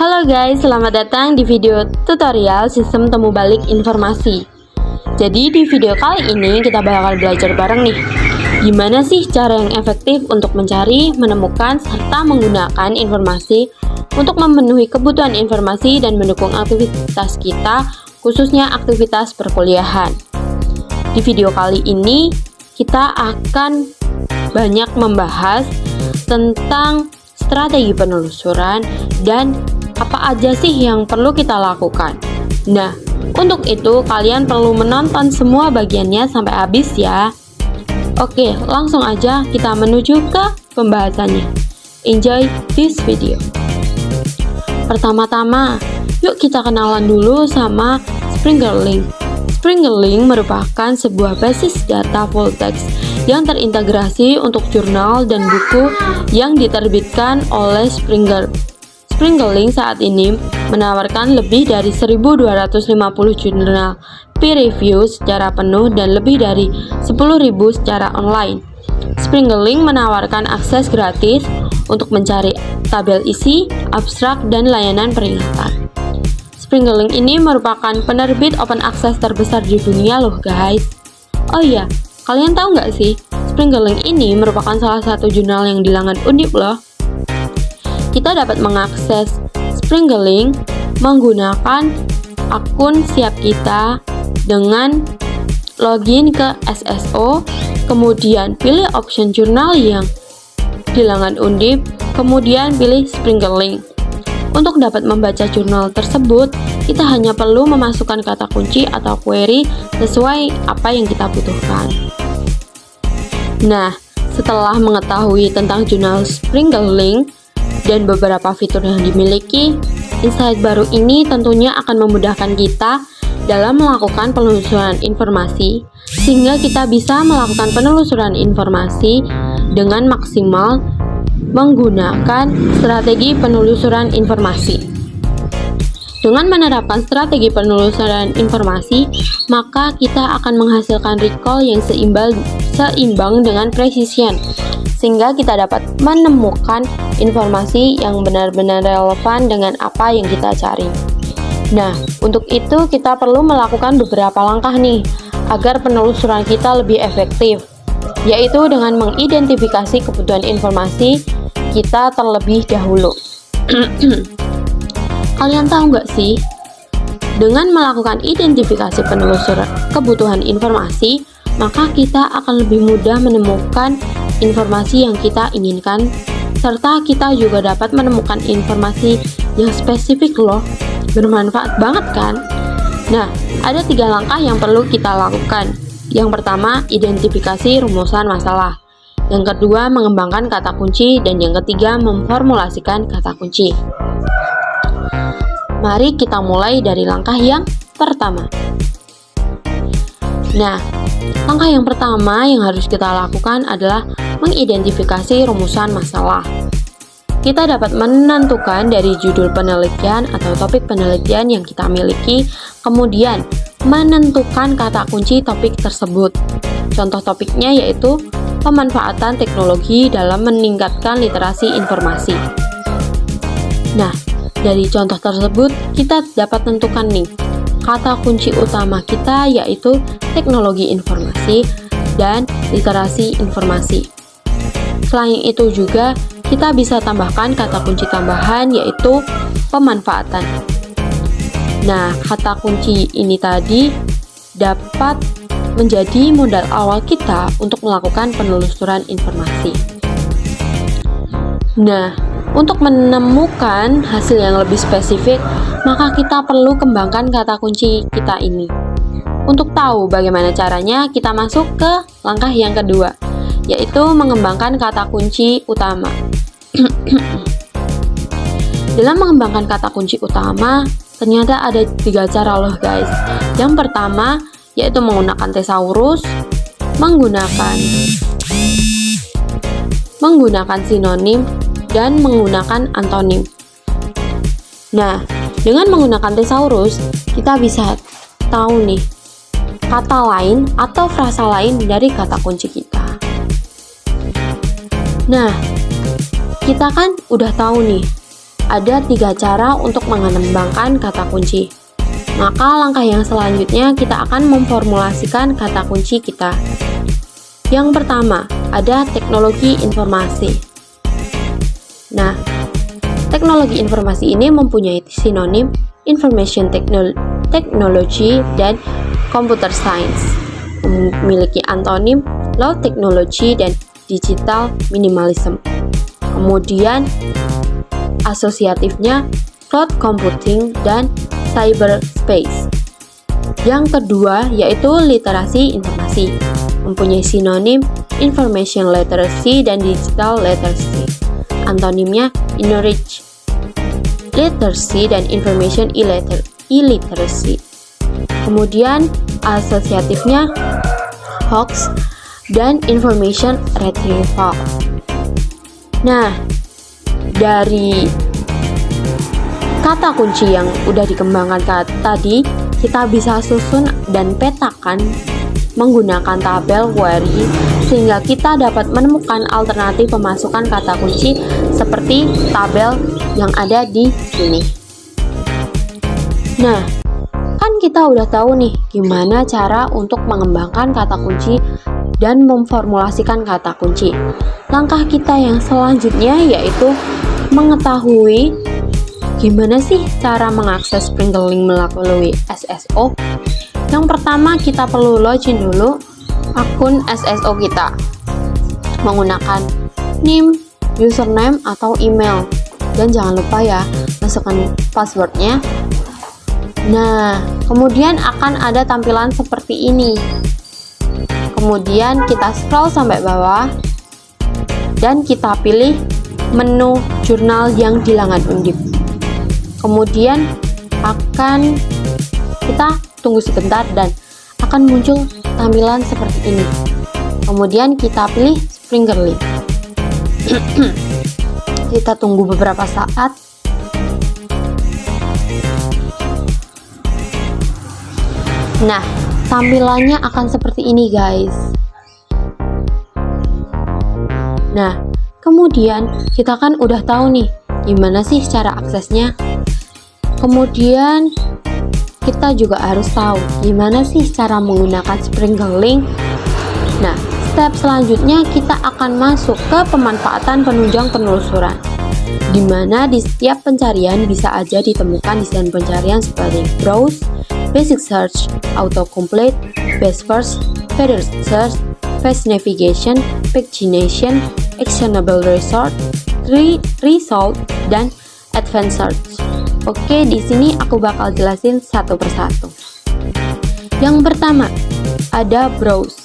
Halo guys, selamat datang di video tutorial sistem temu balik informasi. Jadi di video kali ini kita bakal belajar bareng nih, gimana sih cara yang efektif untuk mencari, menemukan, serta menggunakan informasi untuk memenuhi kebutuhan informasi dan mendukung aktivitas kita, khususnya aktivitas perkuliahan. Di video kali ini kita akan banyak membahas tentang strategi penelusuran dan apa aja sih yang perlu kita lakukan. Nah, untuk itu kalian perlu menonton semua bagiannya sampai habis ya. Oke, langsung aja kita menuju ke pembahasannya. Enjoy this video. Pertama-tama, yuk kita kenalan dulu sama SpringerLink. SpringerLink merupakan sebuah basis data full text yang terintegrasi untuk jurnal dan buku yang diterbitkan oleh Springer. SpringerLink saat ini menawarkan lebih dari 1.250 jurnal peer review secara penuh dan lebih dari 10.000 secara online. SpringerLink menawarkan akses gratis untuk mencari tabel isi, abstrak, dan layanan peringatan. SpringerLink ini merupakan penerbit open access terbesar di dunia loh guys. Oh iya, kalian tahu nggak sih, SpringerLink ini merupakan salah satu jurnal yang di lengan Undip loh. Kita dapat mengakses SpringerLink menggunakan akun siap kita dengan login ke SSO, kemudian pilih option jurnal yang di lengan Undip, kemudian pilih SpringerLink. Untuk dapat membaca jurnal tersebut, kita hanya perlu memasukkan kata kunci atau query sesuai apa yang kita butuhkan. Nah, setelah mengetahui tentang jurnal SpringerLink dan beberapa fitur yang dimiliki, insight baru ini tentunya akan memudahkan kita dalam melakukan penelusuran informasi, sehingga kita bisa melakukan penelusuran informasi dengan maksimal menggunakan strategi penelusuran informasi. Dengan menerapkan strategi penelusuran informasi, maka kita akan menghasilkan recall yang seimbang dengan precision, sehingga kita dapat menemukan informasi yang benar-benar relevan dengan apa yang kita cari. Nah, untuk itu kita perlu melakukan beberapa langkah nih, agar penelusuran kita lebih efektif, yaitu dengan mengidentifikasi kebutuhan informasi kita terlebih dahulu. Kalian tahu nggak sih, dengan melakukan identifikasi penelusuran kebutuhan informasi, maka kita akan lebih mudah menemukan informasi yang kita inginkan, serta kita juga dapat menemukan informasi yang spesifik loh. Bermanfaat banget kan? Nah, ada 3 langkah yang perlu kita lakukan. Yang pertama, identifikasi rumusan masalah. Yang kedua, mengembangkan kata kunci. Dan yang ketiga, memformulasikan kata kunci. Mari kita mulai dari langkah yang pertama. Nah, langkah yang pertama yang harus kita lakukan adalah mengidentifikasi rumusan masalah. Kita dapat menentukan dari judul penelitian atau topik penelitian yang kita miliki, kemudian menentukan kata kunci topik tersebut. Contoh topiknya yaitu pemanfaatan teknologi dalam meningkatkan literasi informasi. Nah, dari contoh tersebut kita dapat tentukan nih, kata kunci utama kita yaitu teknologi informasi dan literasi informasi. Selain itu juga kita bisa tambahkan kata kunci tambahan yaitu pemanfaatan. Nah, kata kunci ini tadi dapat menjadi modal awal kita untuk melakukan penelusuran informasi. Nah, untuk menemukan hasil yang lebih spesifik, maka kita perlu kembangkan kata kunci kita ini. Untuk tahu bagaimana caranya, kita masuk ke langkah yang kedua, yaitu mengembangkan kata kunci utama. Dalam mengembangkan kata kunci utama, ternyata ada 3 cara loh guys. Yang pertama, yaitu menggunakan thesaurus, menggunakan sinonim, dan menggunakan antonim. Nah, dengan menggunakan thesaurus, kita bisa tahu nih kata lain atau frasa lain dari kata kunci kita. Nah, kita kan udah tahu nih ada 3 cara untuk mengembangkan kata kunci. Maka langkah yang selanjutnya kita akan memformulasikan kata kunci kita. Yang pertama, ada teknologi informasi. Nah, teknologi informasi ini mempunyai sinonim information technology dan computer science. Memiliki antonim low technology dan digital minimalism. Kemudian asosiatifnya cloud computing dan cyberspace. Yang kedua yaitu literasi informasi, mempunyai sinonim information literacy dan digital literacy. Antonimnya knowledge literacy dan information illiteracy. Kemudian asosiatifnya hoax dan information retrieval. Nah, dari kata kunci yang udah dikembangkan tadi, kita bisa susun dan petakan menggunakan tabel query sehingga kita dapat menemukan alternatif pemasukan kata kunci seperti tabel yang ada di sini. Nah, kan kita udah tahu nih gimana cara untuk mengembangkan kata kunci dan memformulasikan kata kunci. Langkah kita yang selanjutnya yaitu mengetahui gimana sih cara mengakses Sprinklr melalui SSO. Yang pertama kita perlu login dulu akun SSO kita menggunakan name, username, atau email. Dan jangan lupa ya, masukkan passwordnya. Nah, kemudian akan ada tampilan seperti ini. Kemudian kita scroll sampai bawah dan kita pilih menu jurnal yang dilangan Undip. Kemudian akan kita tunggu sebentar dan akan muncul tampilan seperti ini. Kemudian kita pilih Sprinklr. Kita tunggu beberapa saat. Nah, tampilannya akan seperti ini guys. Nah, kemudian kita kan udah tahu nih gimana sih cara aksesnya. Kemudian kita juga harus tahu gimana sih cara menggunakan Sprinklr. Nah, step selanjutnya kita akan masuk ke pemanfaatan penunjang penelusuran, di mana di setiap pencarian bisa aja ditemukan desain pencarian seperti browse, basic search, autocomplete, best first, further search, fast navigation, pagination, actionable result, dan advanced search. Oke, di sini aku bakal jelasin satu persatu. Yang pertama, ada browse.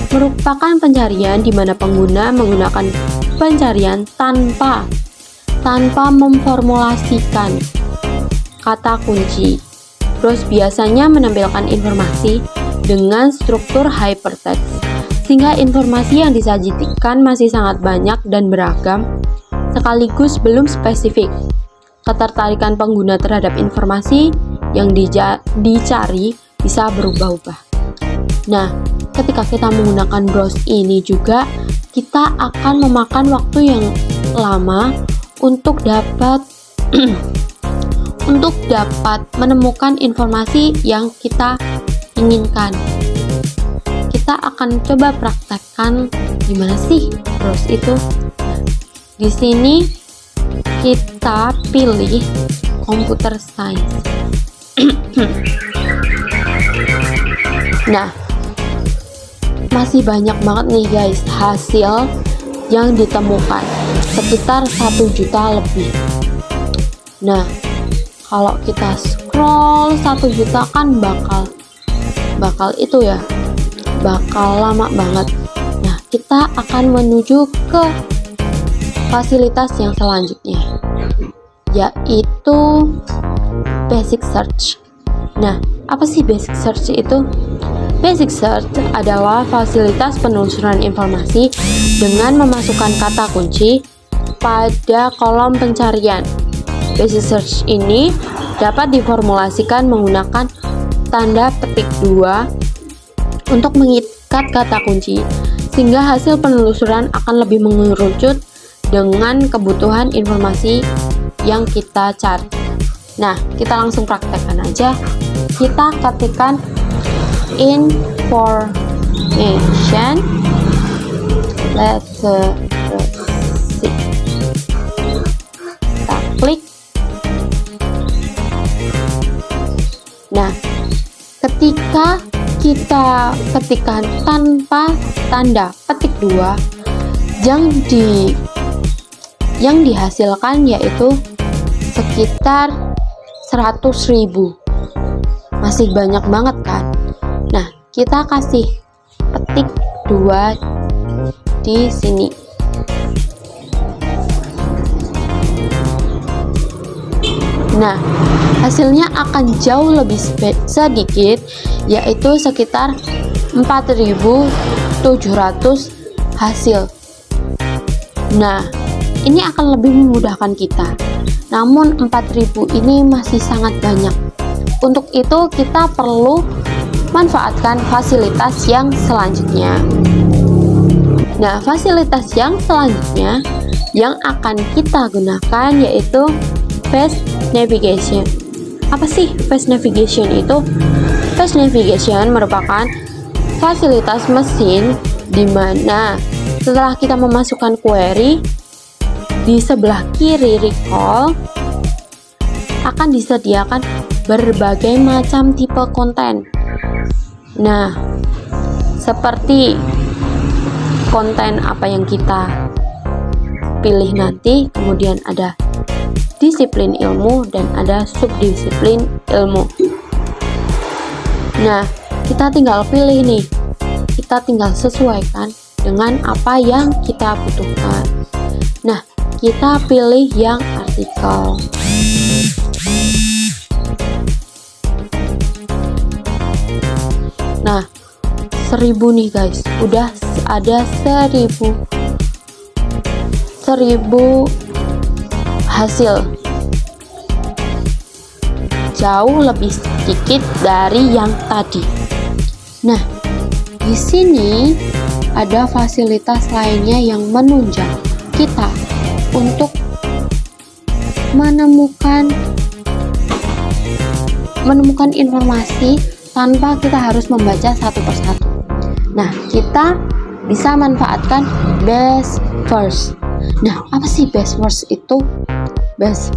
Merupakan pencarian di mana pengguna menggunakan pencarian tanpa memformulasikan kata kunci. Browse biasanya menampilkan informasi dengan struktur hypertext, sehingga informasi yang disajikan masih sangat banyak dan beragam, sekaligus belum spesifik. Ketertarikan pengguna terhadap informasi yang dicari bisa berubah-ubah. Nah, ketika kita menggunakan browse ini juga, kita akan memakan waktu yang lama untuk dapat menemukan informasi yang kita inginkan. Kita akan coba praktekkan gimana sih browse itu. Di sini kita pilih computer science. Nah, masih banyak banget nih guys hasil yang ditemukan, sekitar 1 juta lebih. Nah, kalau kita scroll 1 juta kan bakal itu ya, bakal lama banget. Nah, kita akan menuju ke fasilitas yang selanjutnya, yaitu basic search. Nah, apa sih basic search itu? Basic search adalah fasilitas penelusuran informasi dengan memasukkan kata kunci pada kolom pencarian. Basic search ini dapat diformulasikan menggunakan tanda petik 2 untuk mengikat kata kunci, sehingga hasil penelusuran akan lebih mengerucut dengan kebutuhan informasi yang kita cari. Nah, kita langsung praktekkan aja. Kita ketikkan information literacy. Kita klik. Nah, ketika kita ketikkan tanpa tanda petik 2, yang dihasilkan yaitu sekitar 100.000. Masih banyak banget kan? Nah, kita kasih petik 2 di sini. Nah, hasilnya akan jauh lebih sedikit, yaitu sekitar 4.700 hasil. Nah, ini akan lebih memudahkan kita. Namun 4.000 ini masih sangat banyak. Untuk itu kita perlu manfaatkan fasilitas yang selanjutnya. Nah, fasilitas yang selanjutnya yang akan kita gunakan yaitu Fast Navigation. Apa sih Fast Navigation itu? Fast Navigation merupakan fasilitas mesin di mana setelah kita memasukkan query, di sebelah kiri recall akan disediakan berbagai macam tipe konten. Nah, seperti konten apa yang kita pilih nanti, kemudian ada disiplin ilmu dan ada subdisiplin ilmu. Nah, kita tinggal pilih nih, kita tinggal sesuaikan dengan apa yang kita butuhkan. Nah, kita pilih yang artikel. Nah, 1000 nih guys, udah ada 1000 hasil. Jauh lebih sedikit dari yang tadi. Nah, di sini ada fasilitas lainnya yang menunjang kita untuk menemukan informasi tanpa kita harus membaca satu persatu. Nah, kita bisa manfaatkan Best First. Nah, apa sih Best First itu? Best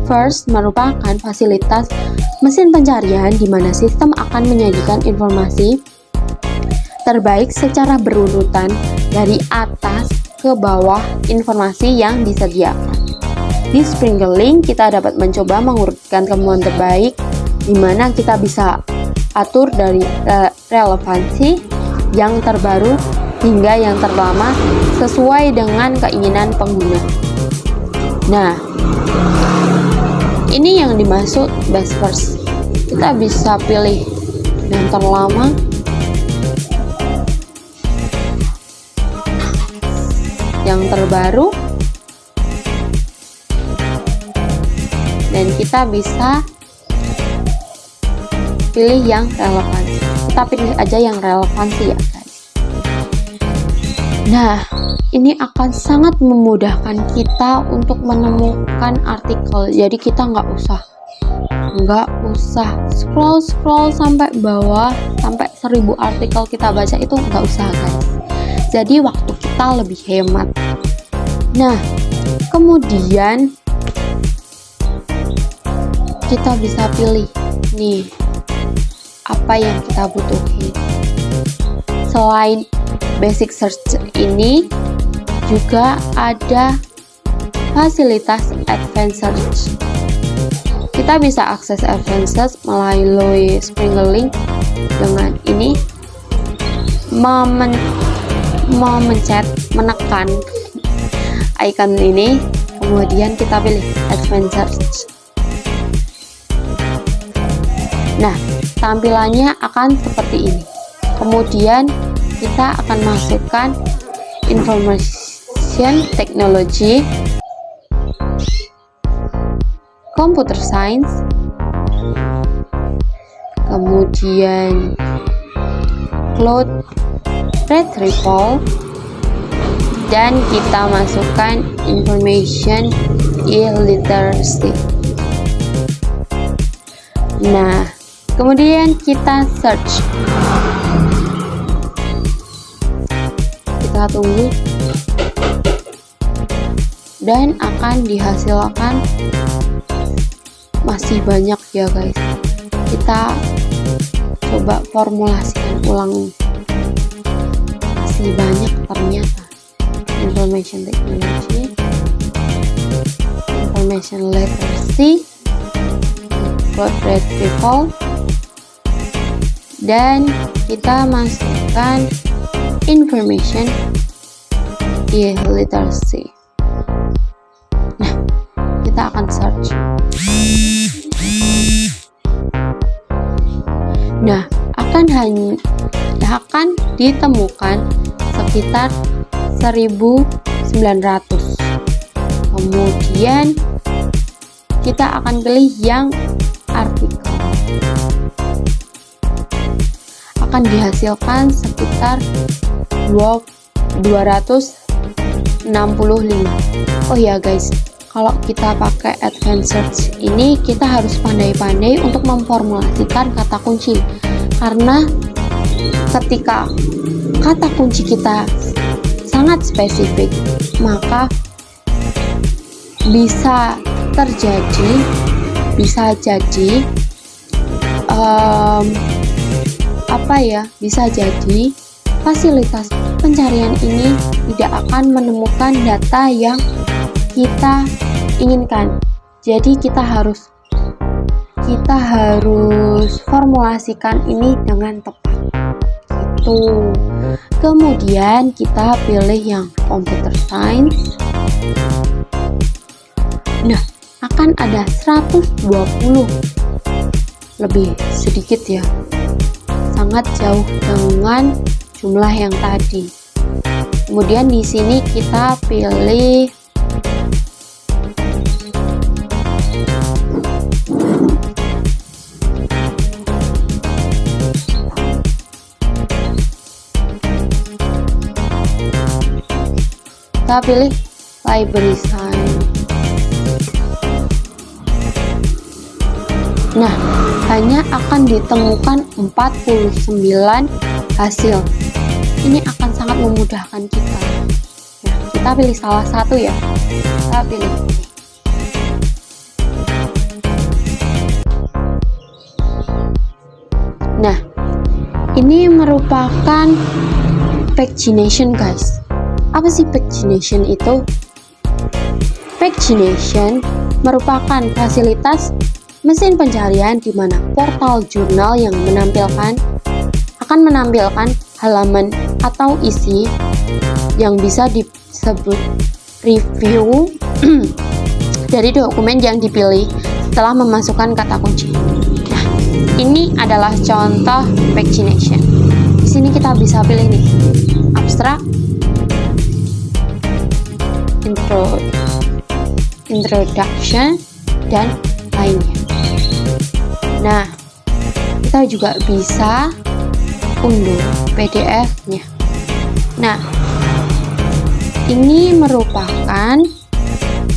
First merupakan fasilitas mesin pencarian di mana sistem akan menyajikan informasi terbaik secara berurutan dari atas ke bawah informasi yang disediakan. Di Springerlink kita dapat mencoba mengurutkan temuan terbaik di mana kita bisa atur dari relevansi yang terbaru hingga yang terlama sesuai dengan keinginan pengguna. Nah, ini yang dimaksud Best First. Kita bisa pilih yang terlama, yang terbaru, dan kita bisa pilih yang relevansi. Kita pilih aja yang relevansi ya guys. Nah, ini akan sangat memudahkan kita untuk menemukan artikel. Jadi kita nggak usah scroll sampai bawah sampai 1000 artikel kita baca, itu nggak usah guys. Jadi waktu kita lebih hemat. Nah, kemudian kita bisa pilih nih apa yang kita butuhin. Selain basic search ini juga ada fasilitas advanced search. Kita bisa akses advanced search melalui Springerlink dengan ini, menekan icon ini, kemudian kita pilih advanced search. Nah, tampilannya akan seperti ini. Kemudian kita akan masukkan information technology, computer science, kemudian cloud retrieval, dan kita masukkan information e-literacy. Nah, kemudian kita search. Kita tunggu dan akan dihasilkan masih banyak ya guys. Kita coba formulasikan ulang, masih banyak ternyata. Information technology, information literacy, code retrieval, dan kita masukkan information e-literacy. Nah, kita akan search. Nah, akan ditemukan sekitar 1900. Kemudian kita akan pilih yang artikel. Akan dihasilkan sekitar 265. Oh ya guys, kalau kita pakai advanced search ini kita harus pandai-pandai untuk memformulasikan kata kunci, karena ketika kata kunci kita sangat spesifik, maka bisa jadi fasilitas pencarian ini tidak akan menemukan data yang kita inginkan. Jadi kita harus formulasikan ini dengan tepat gitu. Kemudian kita pilih yang computer science. Nah, akan ada 120, lebih sedikit ya, sangat jauh dengan jumlah yang tadi. Kemudian di sini kita pilih library science. Nah, hanya akan ditemukan 49 hasil. Ini akan sangat memudahkan kita. Nah, kita pilih salah satu ya. Kita pilih ini. Nah, ini merupakan pagination guys. Apa sih pagination itu? Pagination merupakan fasilitas mesin pencarian di mana portal jurnal yang akan menampilkan halaman atau isi yang bisa disebut review dari dokumen yang dipilih setelah memasukkan kata kunci. Nah, ini adalah contoh pagination. Di sini kita bisa pilih nih, abstrak, introduction, dan lainnya. Nah, kita juga bisa unduh PDF-nya. Nah, ini merupakan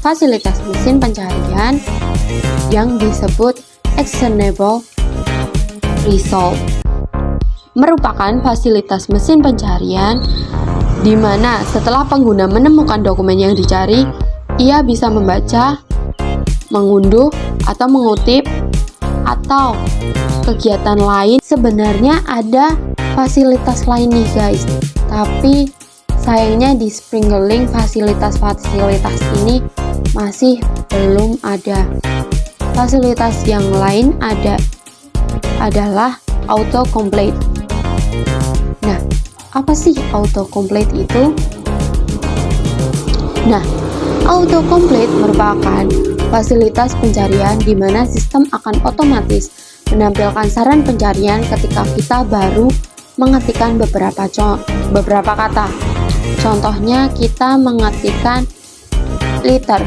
fasilitas mesin pencarian yang disebut actionable result. Merupakan fasilitas mesin pencarian di mana setelah pengguna menemukan dokumen yang dicari, ia bisa membaca, mengunduh, atau mengutip, atau kegiatan lain. Sebenarnya ada fasilitas lain nih guys, tapi sayangnya di Springerlink fasilitas ini masih belum ada. Fasilitas yang lain adalah autocomplete. Nah, apa sih autocomplete itu? Nah, autocomplete merupakan fasilitas pencarian di mana sistem akan otomatis menampilkan saran pencarian ketika kita baru mengetikkan beberapa kata. Contohnya kita mengetikkan liter,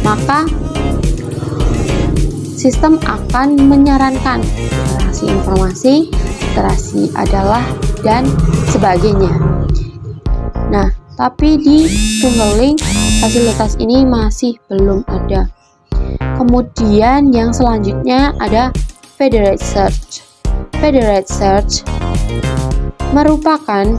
maka sistem akan menyarankan literasi informasi, literasi adalah, dan sebagainya. Nah, tapi di Springerlink fasilitas ini masih belum ada. Kemudian yang selanjutnya ada Federated Search. Federated Search merupakan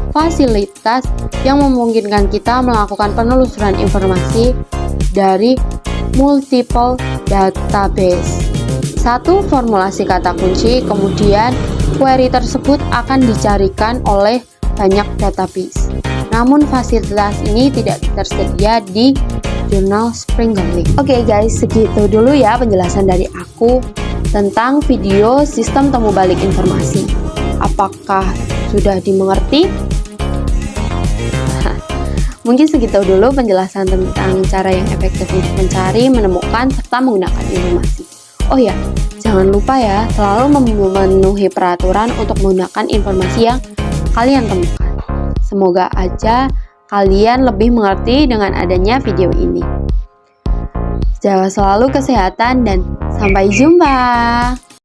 fasilitas yang memungkinkan kita melakukan penelusuran informasi dari multiple database. Satu formulasi kata kunci, kemudian query tersebut akan dicarikan oleh banyak database. Namun fasilitas ini tidak tersedia di jurnal Springerling. Oke guys, segitu dulu ya penjelasan dari aku tentang video sistem temu balik informasi. Apakah sudah dimengerti? Mungkin segitu dulu penjelasan tentang cara yang efektif untuk mencari, menemukan, serta menggunakan informasi. Oh ya, jangan lupa ya, selalu memenuhi peraturan untuk menggunakan informasi yang kalian temukan. Semoga aja kalian lebih mengerti dengan adanya video ini. Jaga selalu kesehatan dan sampai jumpa.